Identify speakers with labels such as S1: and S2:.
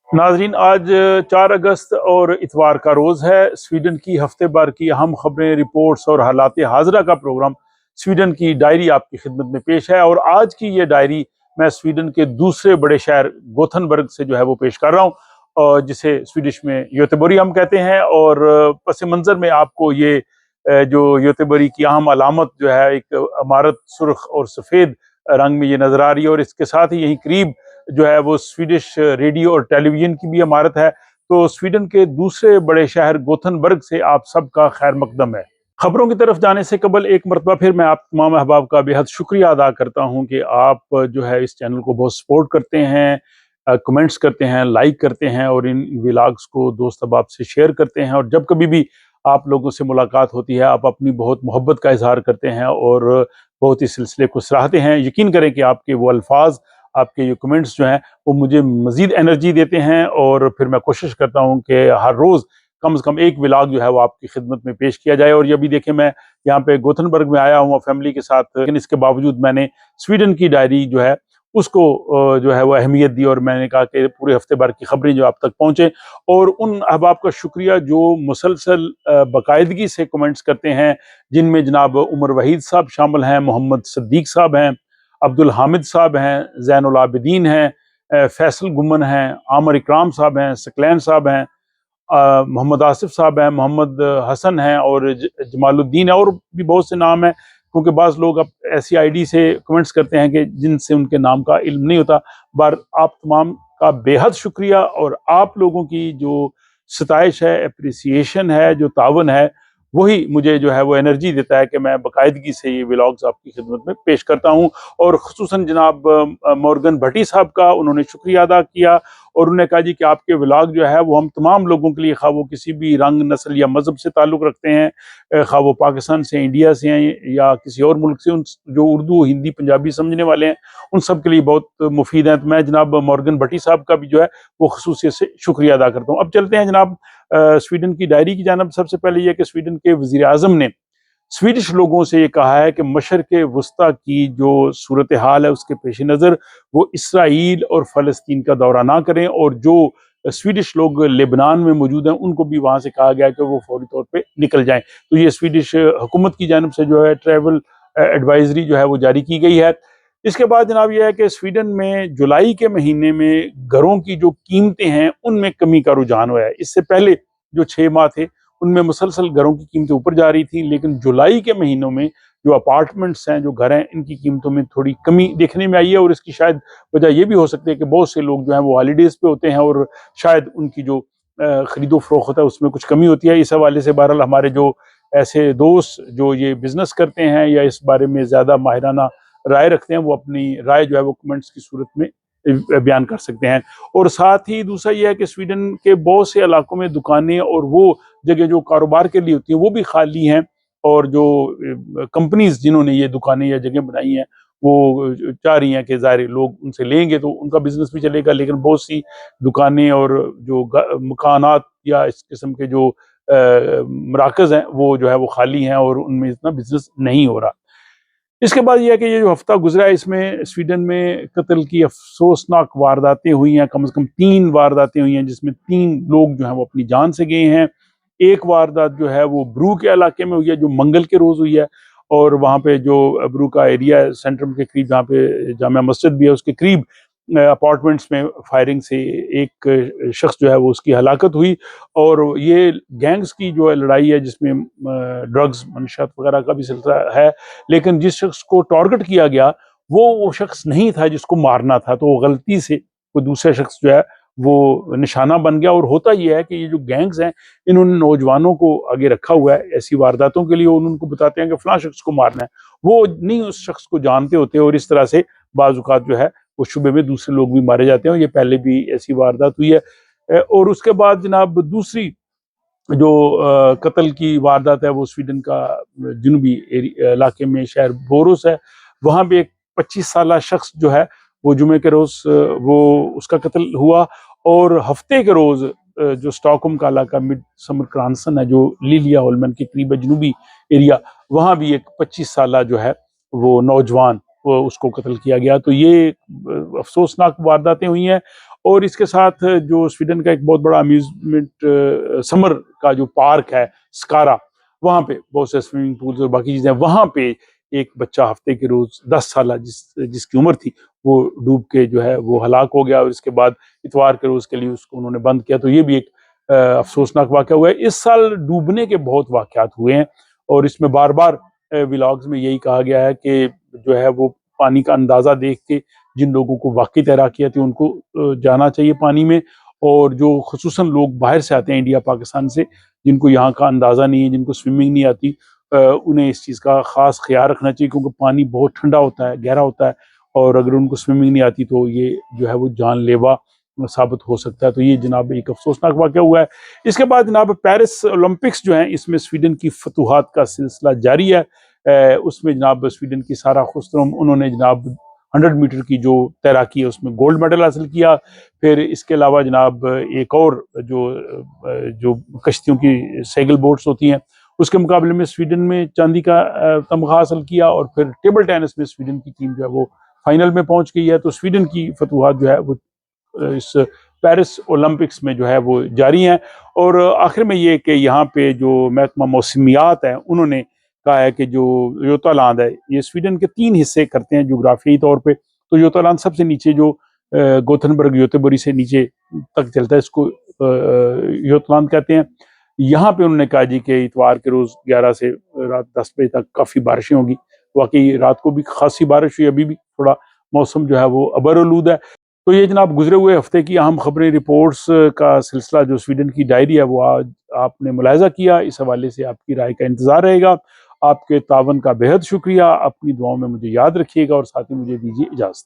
S1: नाजरीन, आज 4 अगस्त और इतवार का रोज़ है। स्वीडन की हफ्ते भर की अहम खबरें, रिपोर्ट्स और हालात हाज़िरा का प्रोग्राम स्वीडन की डायरी आपकी खिदमत में पेश है। और आज की ये डायरी मैं स्वीडन के दूसरे बड़े शहर गोथनबर्ग से जो है वो पेश कर रहा हूँ, और जिसे स्वीडिश में योतेबोरी हम कहते हैं। और पस मंज़र में आपको ये जो योतेबोरी की अहम अलामत जो है, एक इमारत सुर्ख और सफ़ेद रंग में ये नज़र आ रही है। और इसके साथ ही यहीं करीब जो है वो स्वीडिश रेडियो और टेलीविजन की भी इमारत है। तो स्वीडन के दूसरे बड़े शहर गोथनबर्ग से आप सबका खैर मकदम है। खबरों की तरफ जाने से कबल एक मरतबा फिर मैं आप तमाम अहबाब का बेहद शुक्रिया अदा करता हूँ कि आप जो है इस चैनल को बहुत सपोर्ट करते हैं, कमेंट्स करते हैं, लाइक करते हैं और इन व्लॉग्स को दोस्त अहबाब से शेयर करते हैं। और जब कभी भी आप लोगों से मुलाकात होती है, आप अपनी बहुत मोहब्बत का इजहार करते हैं और बहुत इस सिलसिले को सराहते हैं। यकीन करें कि आपके वो अल्फाज, आपके ये कमेंट्स जो हैं वो मुझे मज़ीद एनर्जी देते हैं। और फिर मैं कोशिश करता हूँ कि हर रोज़ कम से कम एक व्लॉग जो है वो आपकी खिदमत में पेश किया जाए। और ये भी देखें, मैं यहाँ पे गोथनबर्ग में आया हूँ फैमिली के साथ, लेकिन इसके बावजूद मैंने स्वीडन की डायरी जो है उसको जो है वो अहमियत दी। और मैंने कहा कि पूरे हफ्ते भर की खबरें जो आप तक पहुँचे। और उन अहबाब का शुक्रिया जो मुसलसल बाकायदगी से कमेंट्स करते हैं, जिनमें जनाब उमर वहीद साहब शामिल हैं, मोहम्मद सद्दीक साहब हैं, अब्दुल हामिद साहब हैं, ज़ैनुल आबिदीन हैं, फैसल गुमन हैं, आमिर इकराम साहब हैं, सकलैन साहब हैं, मोहम्मद आसिफ साहब हैं, मोहम्मद हसन हैं और जमालुद्दीन है। और भी बहुत से नाम हैं, क्योंकि बाज़ लोग अब ऐसी आईडी से कमेंट्स करते हैं कि जिनसे उनके नाम का इल्म नहीं होता। बार आप तमाम का बेहद शुक्रिया। और आप लोगों की जो सताइश है, अप्रिसिएशन है, जो तावन है, वही मुझे जो है वो एनर्जी देता है कि मैं बाकायदगी से ये व्लॉग्स आपकी खिदमत में पेश करता हूँ। और ख़ुसूसन जनाब मॉर्गन भट्टी साहब का उन्होंने शुक्रिया अदा किया और उन्होंने कहा जी कि आपके व्लॉग जो है वो हम तमाम लोगों के लिए, खा वो किसी भी रंग, नस्ल या मज़हब से ताल्लुक़ रखते हैं, खा वो पाकिस्तान से, इंडिया से हैं या किसी और मुल्क से, उन जो उर्दू, हिंदी, पंजाबी समझने वाले हैं, उन सब के लिए बहुत मुफीद हैं। तो मैं जनाब मॉर्गन भट्टी साहब का भी जो है वो ख़ुसूसियत से शुक्रिया अदा करता हूँ। अब चलते हैं जनाब स्वीडन की डायरी की जानब। सबसे पहले यह कि स्वीडन के वज़ीर आज़म ने स्वीडिश लोगों से ये कहा है कि मशरिक़ वस्ता की जो सूरत हाल है उसके पेश नज़र वो इसराइल और फ़लस्तीन का दौरा ना करें। और जो स्वीडिश लोग लेबनान में मौजूद हैं उनको भी वहाँ से कहा गया है कि वो फौरी तौर पे निकल जाएं। तो ये स्वीडिश हुकूमत की जानब से जो है ट्रैवल एडवाइजरी जो है वो जारी की गई है। इसके बाद जनाब यह है कि स्वीडन में जुलाई के महीने में घरों की जो कीमतें हैं उनमें कमी का रुझान हुआ है। इससे पहले जो 6 माह थे उनमें मुसलसल घरों की कीमतें ऊपर जा रही थी, लेकिन जुलाई के महीनों में जो अपार्टमेंट्स हैं, जो घर हैं, इनकी कीमतों में थोड़ी कमी देखने में आई है। और इसकी शायद वजह यह भी हो सकती है कि बहुत से लोग जो हैं वो हॉलीडेज पे होते हैं और शायद उनकी जो खरीदो फरोख्त है उसमें कुछ कमी होती है। इस हवाले से बहरहाल हमारे जो ऐसे दोस्त जो ये बिजनेस करते हैं या इस बारे में ज़्यादा माहिराना राय रखते हैं, वो अपनी राय जो है वो कमेंट्स की सूरत में बयान कर सकते हैं। और साथ ही दूसरा यह है कि स्वीडन के बहुत से इलाकों में दुकानें और वो जगह जो कारोबार के लिए होती है वो भी खाली हैं। और जो कंपनीज जिन्होंने ये दुकानें या जगह बनाई हैं वो चाह रही हैं कि ज़ाहिर लोग उनसे लेंगे तो उनका बिजनेस भी चलेगा, लेकिन बहुत सी दुकानें और जो मकानात या इस किस्म के जो मराकज़ हैं वो जो है वो खाली हैं और उनमें इतना बिजनेस नहीं हो रहा। इसके बाद यह है कि ये जो हफ्ता गुजरा है इसमें स्वीडन में कत्ल की अफसोसनाक वारदातें हुई हैं। कम से कम 3 वारदातें हुई हैं जिसमें 3 लोग जो हैं वो अपनी जान से गए हैं। एक वारदात जो है वो ब्रू के इलाके में हुई है, जो मंगल के रोज़ हुई है। और वहाँ पे जो ब्रू का एरिया है, सेंट्रम के करीब जहाँ पे जामा मस्जिद भी है, उसके करीब अपार्टमेंट्स में फायरिंग से एक शख्स जो है वो उसकी हलाकत हुई। और ये गैंग्स की जो है लड़ाई है जिसमें ड्रग्स, मनशत वगैरह का भी सिलसिला है, लेकिन जिस शख्स को टारगेट किया गया वो शख्स नहीं था जिसको मारना था, तो वो गलती से कोई दूसरा शख्स जो है वो निशाना बन गया। और होता यह है कि ये जो गैंग्स हैं इन्होंने नौजवानों को आगे रखा हुआ है ऐसी वारदातों के लिए। उनको बताते हैं कि फलां शख्स को मारना है, वो नहीं उस शख्स को जानते होते और इस तरह से बाज़-औक़ात जो है वो शुबे में दूसरे लोग भी मारे जाते हैं। और ये पहले भी ऐसी वारदात हुई है। और उसके बाद जनाब दूसरी जो कत्ल की वारदात है वो स्वीडन का जनूबी इलाके में शहर बोरोस है। वहाँ पे एक 25 साला शख्स जो है वो जुमे के रोज़ वो उसका कत्ल हुआ। और हफ्ते के रोज़ जो स्टॉकहोम का इलाका मिड समर क्रांसन है जो लिलिया होलमैन के करीब है, जनूबी एरिया, वहाँ भी एक 25 साला जो है वो नौजवान वो उसको कत्ल किया गया। तो ये अफसोसनाक वारदातें हुई हैं। और इसके साथ जो स्वीडन का एक बहुत बड़ा अम्यूजमेंट समर का जो पार्क है स्कारा, वहाँ पे बहुत से स्विमिंग पूल्स और बाकी चीज़ें, वहाँ पे एक बच्चा हफ्ते के रोज 10 साल जिसकी उम्र थी वो डूब के जो है वो हलाक हो गया और इसके बाद इतवार के रोज के लिए उसको उन्होंने बंद किया। तो ये भी एक अफसोसनाक वाक़या हुआ है। इस साल डूबने के बहुत वाक़यात हुए हैं और इसमें बार बार व्लॉग्स में यही कहा गया है कि जो है वो पानी का अंदाज़ा देख के जिन लोगों को वाकई तैराकी आती है उनको जाना चाहिए पानी में, और जो खुसूसन लोग बाहर से आते हैं इंडिया पाकिस्तान से जिनको यहाँ का अंदाज़ा नहीं है, जिनको स्विमिंग नहीं आती, उन्हें इस चीज़ का ख़ास ख्याल रखना चाहिए क्योंकि पानी बहुत ठंडा होता है, गहरा होता है, और अगर उनको स्विमिंग नहीं आती तो ये जो है वो जानलेवा साबित हो सकता है। तो ये जनाब एक अफसोसनाक वाक़या हुआ है। इसके बाद जनाब पेरिस ओलंपिक्स जो हैं इसमें स्वीडन की फतूहात का सिलसिला जारी है। उसमें जनाब स्वीडन की सारा खुसरम, उन्होंने जनाब 100 मीटर की जो तैराकी है उसमें गोल्ड मेडल हासिल किया। फिर इसके अलावा जनाब एक और जो कश्तियों की सैगल बोट्स होती हैं उसके मुकाबले में स्वीडन में चांदी का तमगा हासिल किया, और फिर टेबल टेनिस में स्वीडन की टीम जो है वो फाइनल में पहुंच गई है। तो स्वीडन की फतूहात जो है वो इस पेरिस ओलंपिक्स में जो है वो जारी हैं। और आखिर में ये कि यहाँ पे जो महकमा मौसमियात है उन्होंने कहा है कि जो योतालांड है ये स्वीडन के 3 हिस्से करते हैं जोग्राफियाई तौर पे। तो योतालांड सबसे नीचे जो गोथनबर्ग योतेबोरी से नीचे तक चलता है, इसको योतालांड कहते हैं। यहाँ पे उन्होंने कहा जी कि इतवार के रोज 11 से रात 10 बजे तक काफी बारिशें होगी। वाकई रात को भी खासी बारिश हुई, अभी भी थोड़ा मौसम जो है वो अबरआलूद है। तो ये जनाब गुजरे हुए हफ्ते की अहम खबरें रिपोर्ट्स का सिलसिला जो स्वीडन की डायरी है वो आज आपने मुलाहिजा किया। इस हवाले से आपकी राय का इंतजार रहेगा। आपके तावन का बेहद शुक्रिया। अपनी दुआओं में मुझे याद रखिएगा और साथ ही मुझे दीजिए इजाजत।